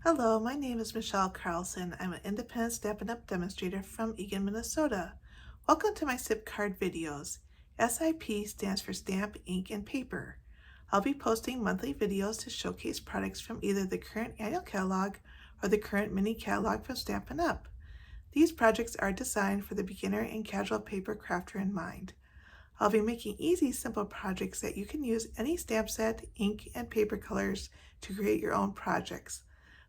Hello, my name is Michelle Carlson. I'm an independent Stampin' Up! Demonstrator from Eagan, Minnesota. Welcome to my S.I.P card videos. S.I.P stands for Stamp, Ink, and Paper. I'll be posting monthly videos to showcase products from either the current annual catalog or the current mini catalog from Stampin' Up! These projects are designed for the beginner and casual paper crafter in mind. I'll be making easy, simple projects that you can use any stamp set, ink, and paper colors to create your own projects.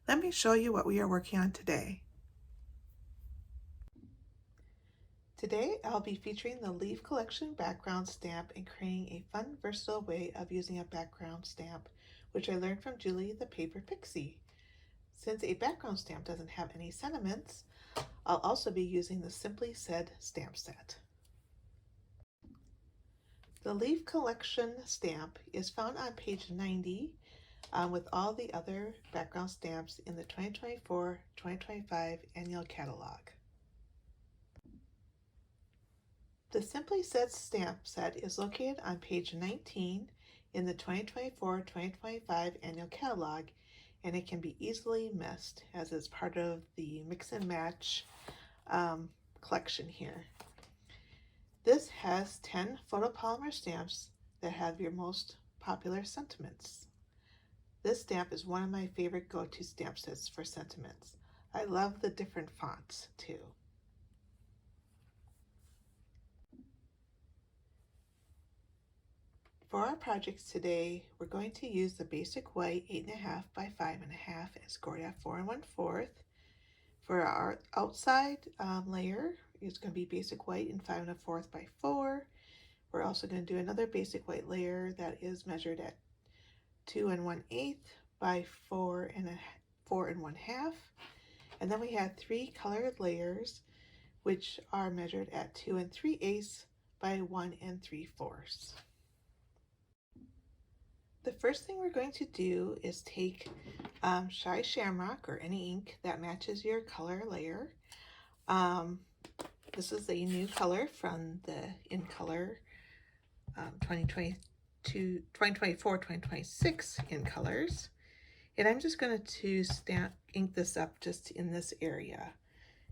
Let me show you what we are working on today. Today, I'll be featuring the Leaf Collection background stamp and creating a fun, versatile way of using a background stamp, which I learned from Julie the Paper Pixie. Since a background stamp doesn't have any sentiments, I'll also be using the Simply Said stamp set. The Leaf Collection stamp is found on page 90 with all the other background stamps in the 2024-2025 annual catalog. The Simply Said stamp set is located on page 19 in the 2024-2025 annual catalog, and it can be easily missed as it's part of the mix and match collection here. This has 10 photopolymer stamps that have your most popular sentiments. This stamp is one of my favorite go-to stamp sets for sentiments. I love the different fonts too. For our projects today, we're going to use the basic white 8.5 by 5.5 and scored at 4 1/4. For our outside layer, it's going to be basic white and 5 1/4 by 4. We're also going to do another basic white layer that is measured at 2 1/8 by 4 1/2. And then we have 3 colored layers, which are measured at 2 3/8 by 1 3/4. The first thing we're going to do is take Shy Shamrock or any ink that matches your color layer. This is a new color from the In Color 2024-2026 In Colors. And I'm just going to ink this up just in this area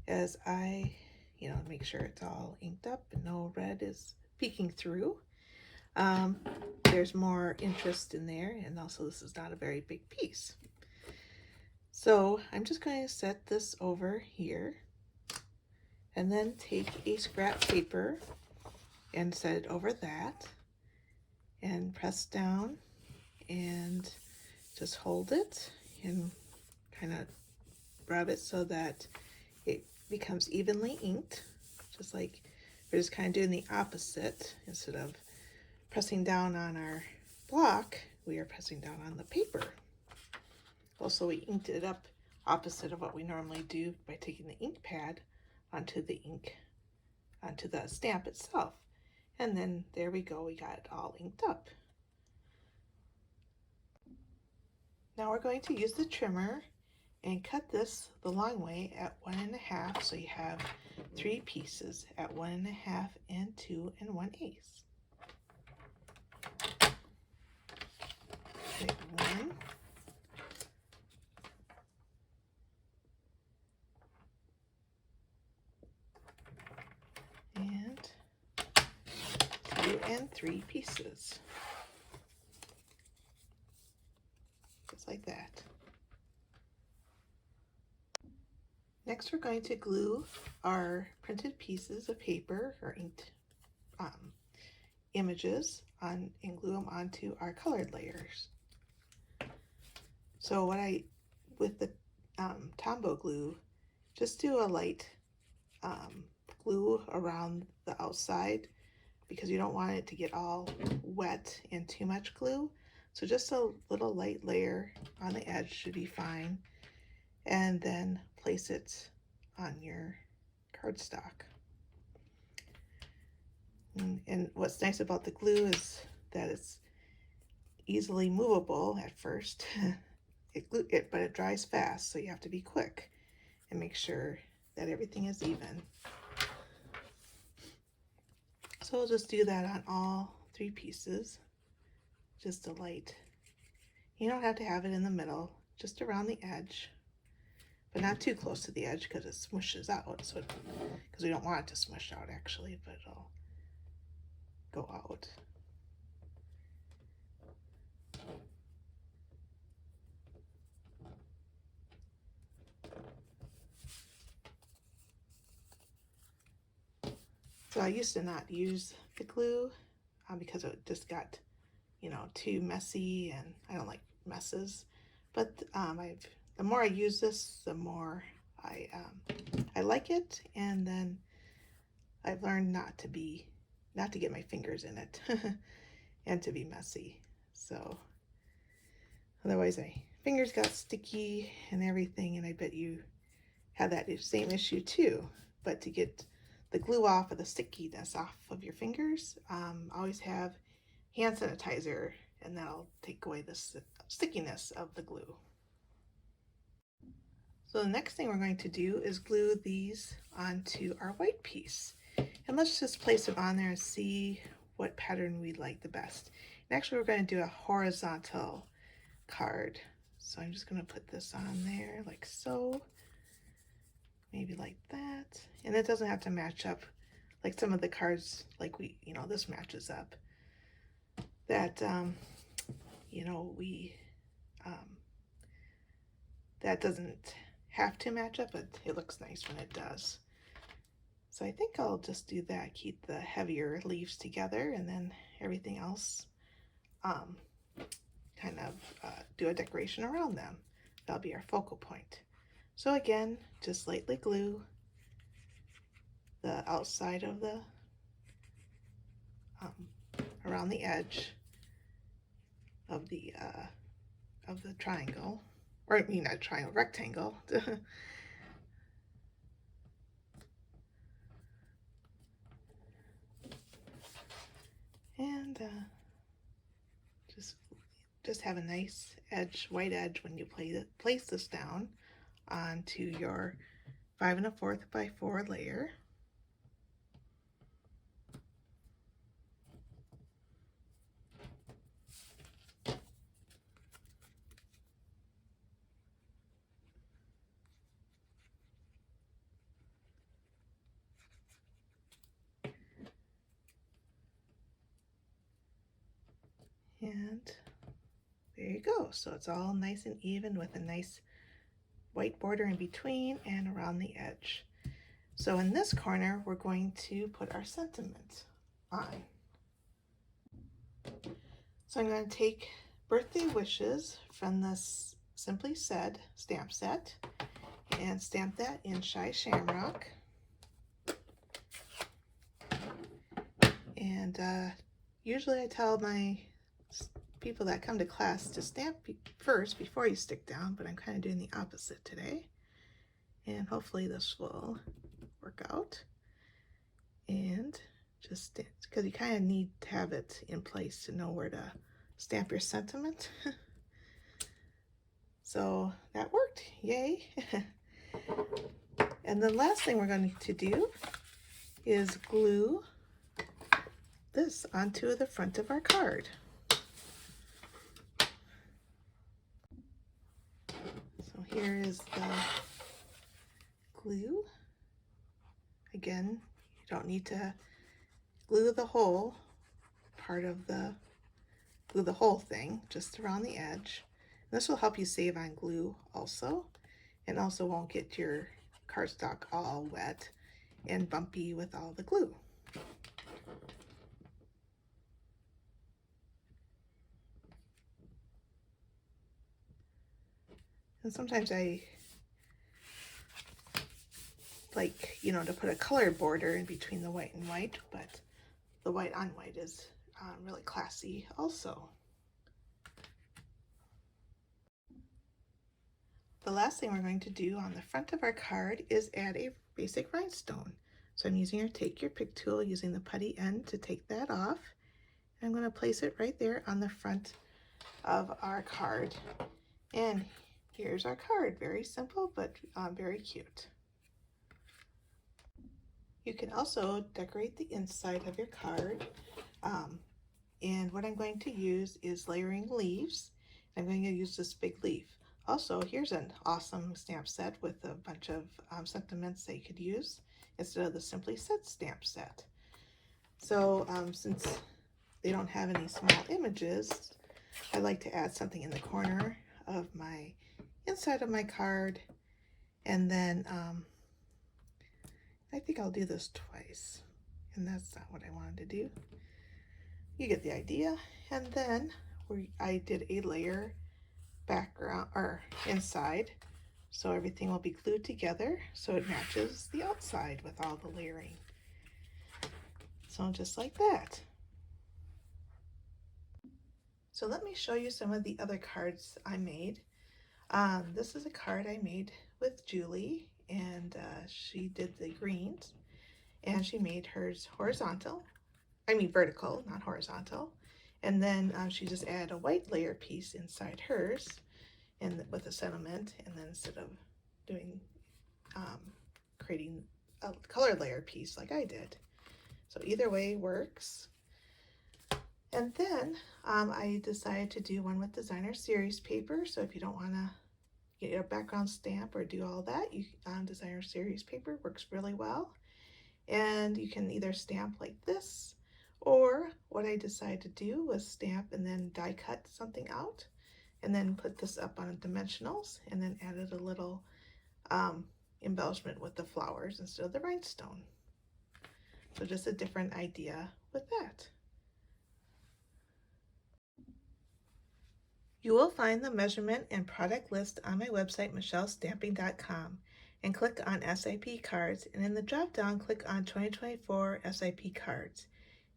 as I, make sure it's all inked up and no red is peeking through. There's more interest in there, and also this is not a very big piece. So I'm just going to set this over here and then take a scrap paper and set it over that and press down and just hold it and kind of rub it so that it becomes evenly inked, just like we're just kind of doing the opposite. Instead of pressing down on our block, we are pressing down on the paper. Also, we inked it up opposite of what we normally do by taking the ink pad onto the stamp itself. And then there we go, we got it all inked up. Now we're going to use the trimmer and cut this the long way at 1 1/2, so you have 3 pieces at 1 1/2 and 2 1/8. Take 1, and 2 and 3 pieces, just like that. Next, we're going to glue our printed pieces of paper or inked images on and glue them onto our colored layers. So with the Tombow glue, just do a light glue around the outside because you don't want it to get all wet and too much glue. So just a little light layer on the edge should be fine. And then place it on your cardstock. And what's nice about the glue is that it's easily movable at first. But it dries fast, so you have to be quick and make sure that everything is even. So I'll just do that on all 3 pieces. Just a light. You don't have to have it in the middle, just around the edge. but not too close to the edge because it smushes out. So, because we don't want it to smush out actually, but it'll go out. So I used to not use the glue because it just got, you know, too messy, and I don't like messes. But the more I use this, the more I like it, and then I've learned not to get my fingers in it and to be messy. So otherwise my fingers got sticky and everything, and I bet you have that same issue too. But to get the glue off of the stickiness off of your fingers, always have hand sanitizer, and that'll take away the stickiness of the glue. So the next thing we're going to do is glue these onto our white piece. And let's just place them on there and see what pattern we like the best. And actually we're going to do a horizontal card. So I'm just going to put this on there like so. Maybe like that. And it doesn't have to match up like some of the cards, like this matches up. That, that doesn't have to match up, but it looks nice when it does. So I think I'll just do that, keep the heavier leaves together, and then everything else kind of do a decoration around them. That'll be our focal point. So again, just lightly glue the outside of the around the edge of the triangle, or I mean not triangle, rectangle. And just have a nice edge, white edge when you place this down onto your 5 1/4 by 4 layer. And there you go. So it's all nice and even with a nice white border in between and around the edge. So in this corner, we're going to put our sentiment on. So I'm going to take birthday wishes from this Simply Said stamp set and stamp that in Shy Shamrock. And usually I tell my people that come to class to stamp first before you stick down, but I'm kind of doing the opposite today. And hopefully this will work out. And just because you kind of need to have it in place to know where to stamp your sentiment. So that worked, yay. And the last thing we're going to do is glue this onto the front of our card. So here is the glue. Again, you don't need to glue the whole thing, just around the edge. And this will help you save on glue also, and also won't get your cardstock all wet and bumpy with all the glue. And sometimes I like, to put a colored border in between the white and white, but the white on white is really classy also. The last thing we're going to do on the front of our card is add a basic rhinestone. So I'm using take your pick tool, using the putty end to take that off. I'm going to place it right there on the front of our card. And here's our card. Very simple, but very cute. You can also decorate the inside of your card. And what I'm going to use is layering leaves. I'm going to use this big leaf. Also, here's an awesome stamp set with a bunch of sentiments that you could use instead of the Simply Set stamp set. So since they don't have any small images, I like to add something in the corner of my inside of my card, and then I think I'll do this twice, and that's not what I wanted to do. You get the idea. And then I did a layer background or inside, so everything will be glued together so it matches the outside with all the layering. So just like that. So let me show you some of the other cards I made. This is a card I made with Julie, and she did the greens, and she made hers horizontal. I mean vertical, not horizontal. And then she just added a white layer piece inside hers, and with a sentiment, and then instead of doing creating a color layer piece like I did. So either way works. And then I decided to do one with designer series paper. So if you don't want to get your background stamp or do all that, you designer series paper works really well. And you can either stamp like this, or what I decided to do was stamp and then die cut something out, and then put this up on dimensionals, and then added a little embellishment with the flowers instead of the rhinestone. So just a different idea with that. You will find the measurement and product list on my website, michellesstamping.com, and click on S.I.P cards, and in the drop down click on 2024 S.I.P cards.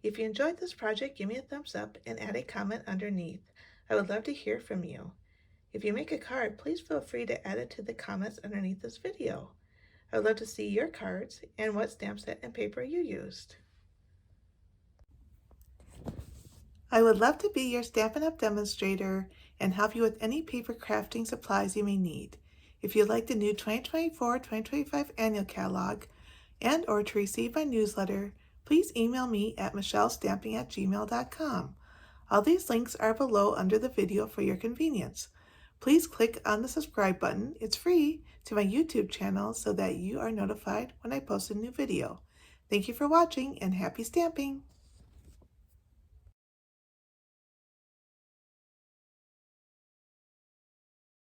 If you enjoyed this project, give me a thumbs up and add a comment underneath. I would love to hear from you. If you make a card, please feel free to add it to the comments underneath this video. I would love to see your cards and what stamp set and paper you used. I would love to be your Stampin' Up! Demonstrator and help you with any paper crafting supplies you may need. If you'd like the new 2024-2025 annual catalog and or to receive my newsletter, please email me at michellesstamping@gmail.com. All these links are below under the video for your convenience. Please click on the subscribe button, it's free, to my YouTube channel so that you are notified when I post a new video. Thank you for watching and happy stamping!